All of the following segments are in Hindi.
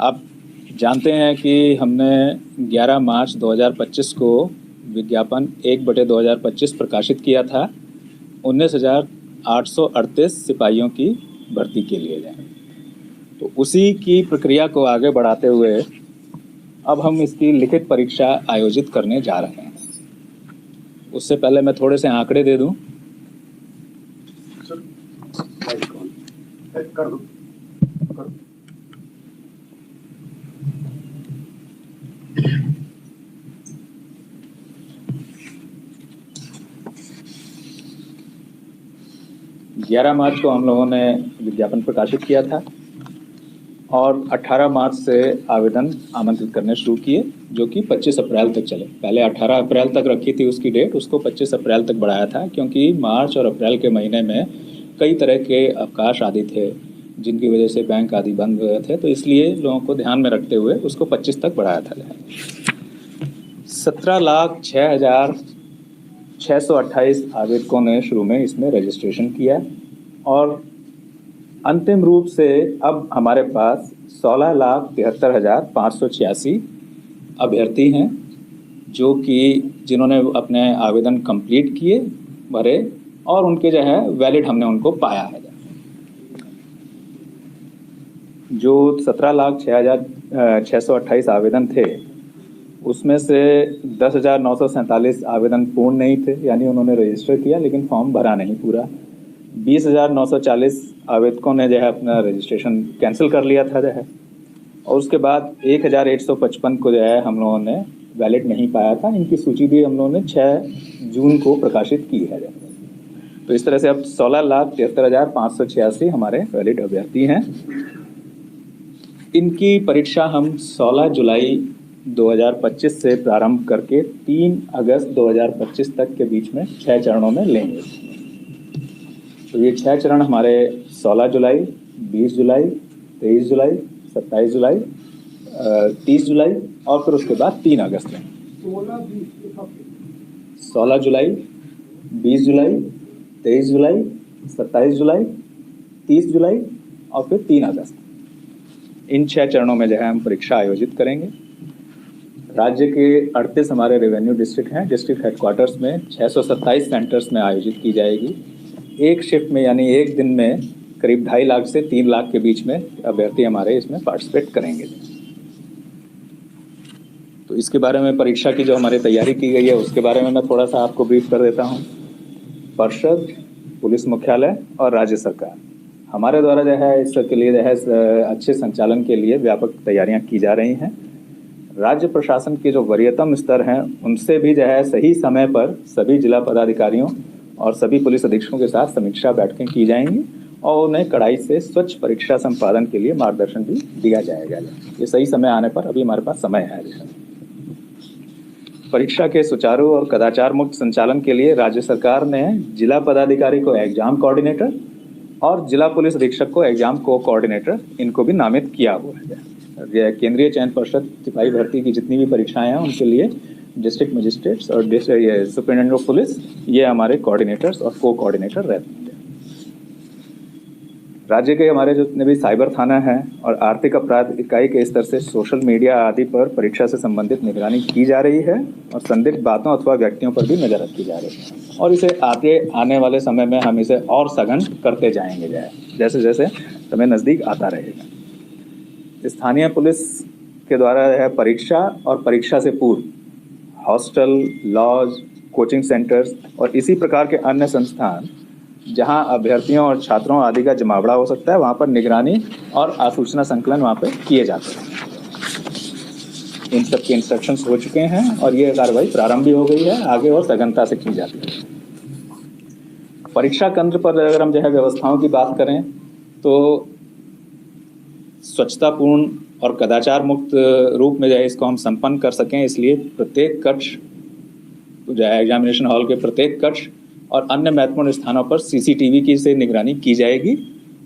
आप जानते हैं कि हमने 11 मार्च 2025 को विज्ञापन 1/2025 प्रकाशित किया था 19,838 सिपाहियों की भर्ती के लिए। तो उसी की प्रक्रिया को आगे बढ़ाते हुए अब हम इसकी लिखित परीक्षा आयोजित करने जा रहे हैं। उससे पहले मैं थोड़े से आंकड़े दे दूं। कर दो। 11 मार्च को हम लोगों ने विज्ञापन प्रकाशित किया था और 18 मार्च से आवेदन आमंत्रित करने शुरू किए, जो कि 25 अप्रैल तक चले। पहले 18 अप्रैल तक रखी थी उसकी डेट, उसको 25 अप्रैल तक बढ़ाया था क्योंकि मार्च और अप्रैल के महीने में कई तरह के अवकाश आदि थे जिनकी वजह से बैंक आदि बंद हुए थे, तो इसलिए लोगों को ध्यान में रखते हुए उसको 25 तक बढ़ाया था। 17,06,628 आवेदकों ने शुरू में इसमें रजिस्ट्रेशन किया और अंतिम रूप से अब हमारे पास 16,73,586 अभ्यर्थी हैं जो कि जिन्होंने अपने आवेदन कंप्लीट किए, भरे और उनके जो है वैलिड हमने उनको पाया है। जो 17,06,628 आवेदन थे उसमें से 10,947 आवेदन पूर्ण नहीं थे, यानी उन्होंने रजिस्टर किया लेकिन फॉर्म भरा नहीं पूरा। 20,940 आवेदकों ने जो है अपना रजिस्ट्रेशन कैंसिल कर लिया था जो है, और उसके बाद 1,855 को जो है हम लोगों ने वैलिड नहीं पाया था। इनकी सूची भी हम लोगों ने 6 जून को प्रकाशित की है। तो इस तरह से अब 16,73,586 हमारे वैलिड अभ्यर्थी हैं। इनकी परीक्षा हम 16 जुलाई 2025 से प्रारंभ करके 3 अगस्त 2025 तक के बीच में 6 चरणों में लेंगे। तो ये 6 चरण हमारे 16 जुलाई, 20 जुलाई, 23 जुलाई, 27 जुलाई, 30 जुलाई और फिर उसके बाद 3 अगस्त में। 16 जुलाई, 20 जुलाई, 23 जुलाई, 27 जुलाई, 30 जुलाई और फिर 3 अगस्त। इन 6 चरणों में जो है हम परीक्षा आयोजित करेंगे। राज्य के 38 हमारे रेवेन्यू डिस्ट्रिक्ट हैं। डिस्ट्रिक्ट हेडक्वार्टर्स में 627 सेंटर्स में आयोजित की जाएगी। एक शिफ्ट में यानी एक दिन में करीब 2.5 लाख से 3 लाख के बीच में अभ्यर्थी हमारे इसमें पार्टिसिपेट करेंगे। तो इसके बारे में परीक्षा की जो हमारी तैयारी की गई है उसके बारे में मैं थोड़ा सा आपको ब्रीफ कर देता हूँ। परिषद, पुलिस मुख्यालय और राज्य सरकार हमारे द्वारा जो है इसके लिए जो है अच्छे संचालन के लिए व्यापक तैयारियां की जा रही हैं। राज्य प्रशासन के जो वरीयतम स्तर हैं उनसे भी जो है सही समय पर सभी जिला पदाधिकारियों और सभी पुलिस अधीक्षकों के साथ समीक्षा बैठकें की जाएंगी और उन्हें कड़ाई से स्वच्छ परीक्षा संपादन के लिए मार्गदर्शन भी दिया जाएगा। ये सही समय आने पर अभी हमारे पास समय है। परीक्षा के सुचारू और कदाचार मुक्त संचालन के लिए राज्य सरकार ने जिला पदाधिकारी को एग्जाम कोऑर्डिनेटर और जिला पुलिस अधीक्षक को एग्जाम कोऑर्डिनेटर इनको भी नामित किया हुआ है। केंद्रीय चयन पर्षद सिपाही भर्ती की जितनी भी परीक्षाएं हैं उनके लिए डिस्ट्रिक्ट मजिस्ट्रेट्स और सुपरिटेंडेंट ऑफ पुलिस ये हमारे कोऑर्डिनेटर्स और को कोऑर्डिनेटर रहते हैं। राज्य के हमारे जितने भी साइबर थाना है और आर्थिक अपराध इकाई के स्तर से सोशल मीडिया आदि पर परीक्षा से संबंधित निगरानी की जा रही है और संदिग्ध बातों अथवा व्यक्तियों पर भी नजर रखी जा रही है और इसे आने वाले समय में हम इसे और सघन करते जाएंगे जैसे जैसे समय नज़दीक आता रहेगा। स्थानीय पुलिस के द्वारा है परीक्षा और परीक्षा से पूर्व हॉस्टल, लॉज, कोचिंग सेंटर्स और इसी प्रकार के अन्य संस्थान जहां अभ्यर्थियों और छात्रों आदि का जमावड़ा हो सकता है वहां पर निगरानी और आसूचना संकलन वहां पर किए जाते हैं। इन सब के इंस्ट्रक्शंस हो चुके हैं और ये कार्रवाई प्रारंभ भी हो गई है, आगे और सघनता से की जाती है। परीक्षा केंद्र पर अगर हम जो है व्यवस्थाओं की बात करें तो स्वच्छतापूर्ण और कदाचार मुक्त रूप में जो है इसको हम संपन्न कर सकें, इसलिए प्रत्येक कक्ष जो है एग्जामिनेशन हॉल के प्रत्येक कक्ष और अन्य महत्वपूर्ण स्थानों पर सीसीटीवी की से निगरानी की जाएगी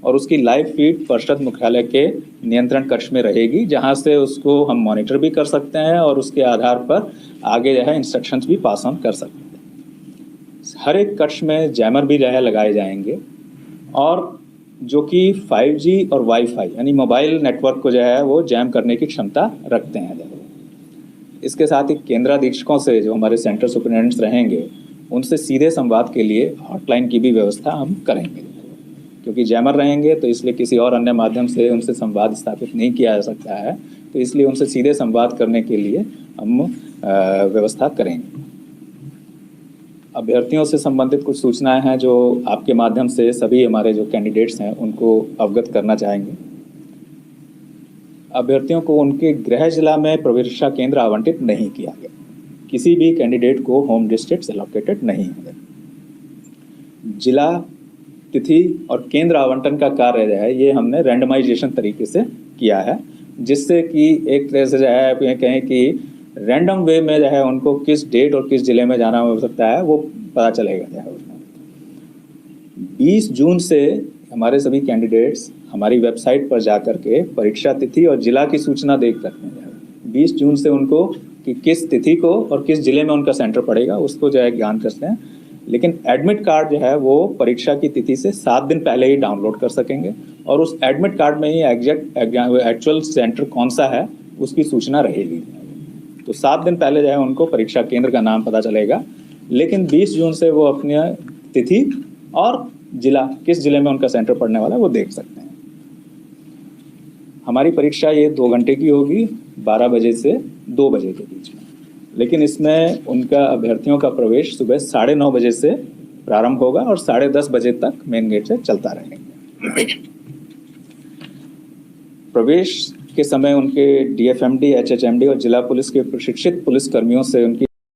और उसकी लाइव फीड परिषद मुख्यालय के नियंत्रण कक्ष में रहेगी, जहां से उसको हम मॉनिटर भी कर सकते हैं और उसके आधार पर आगे जो है इंस्ट्रक्शंस भी पास ऑन कर सकते हैं। हर एक कक्ष में जैमर भी जो है लगाए जाएंगे और जो कि 5G और वाईफाई यानी मोबाइल नेटवर्क को जो है वो जैम करने की क्षमता रखते हैं। इसके साथ ही केंद्राधीक्षकों से जो हमारे सेंटर सुपरिटेंडेंट्स रहेंगे उनसे सीधे संवाद के लिए हॉटलाइन की भी व्यवस्था हम करेंगे, क्योंकि जैमर रहेंगे तो इसलिए किसी और अन्य माध्यम से उनसे संवाद स्थापित नहीं किया जा सकता है, तो इसलिए उनसे सीधे संवाद करने के लिए हम व्यवस्था करेंगे। अभ्यर्थियों से संबंधित कुछ सूचनाएं हैं जो आपके माध्यम से सभी हमारे जो कैंडिडेट्स हैं उनको अवगत करना चाहेंगे। अभ्यर्थियों को उनके गृह जिला में प्रवेशिका केंद्र आवंटित नहीं किया गया, किसी भी कैंडिडेट को होम डिस्ट्रिक्ट एलोकेटेड नहीं है। जिला, तिथि और केंद्र आवंटन का कार्य जो है ये हमने रैंडमाइजेशन तरीके से किया है, जिससे कि एक तरह से जो है कहें कि रैंडम वे में जो है उनको किस डेट और किस जिले में जाना हो सकता है वो पता चलेगा जो है उसमें। 20 जून से हमारे सभी कैंडिडेट्स हमारी वेबसाइट पर जा कर के परीक्षा तिथि और जिला की सूचना देख सकते हैं। 20 जून से उनको कि किस तिथि को और किस जिले में उनका सेंटर पड़ेगा उसको जो है ज्ञान करते हैं। लेकिन एडमिट कार्ड जो है वो परीक्षा की तिथि से 7 दिन पहले ही डाउनलोड कर सकेंगे और उस एडमिट कार्ड में ही एक्चुअल सेंटर कौन सा है उसकी सूचना रहेगी। तो 7 दिन पहले जो है उनको परीक्षा केंद्र का नाम पता चलेगा, लेकिन 20 जून से वो अपनी तिथि और जिला, किस जिले में उनका सेंटर पड़ने वाला है वो देख सकते हैं। हमारी परीक्षा ये 2 घंटे की होगी, 12 बजे से 2 बजे के बीच में, लेकिन इसमें उनका अभ्यर्थियों का प्रवेश सुबह 9:30 बजे से प्रारंभ होगा और 10:30 बजे तक मेन गेट से चलता रहेगा। प्रवेश के समय उनके DFMD, HHMD और जिला पुलिस के प्रशिक्षित पुलिस कर्मियों से उनकी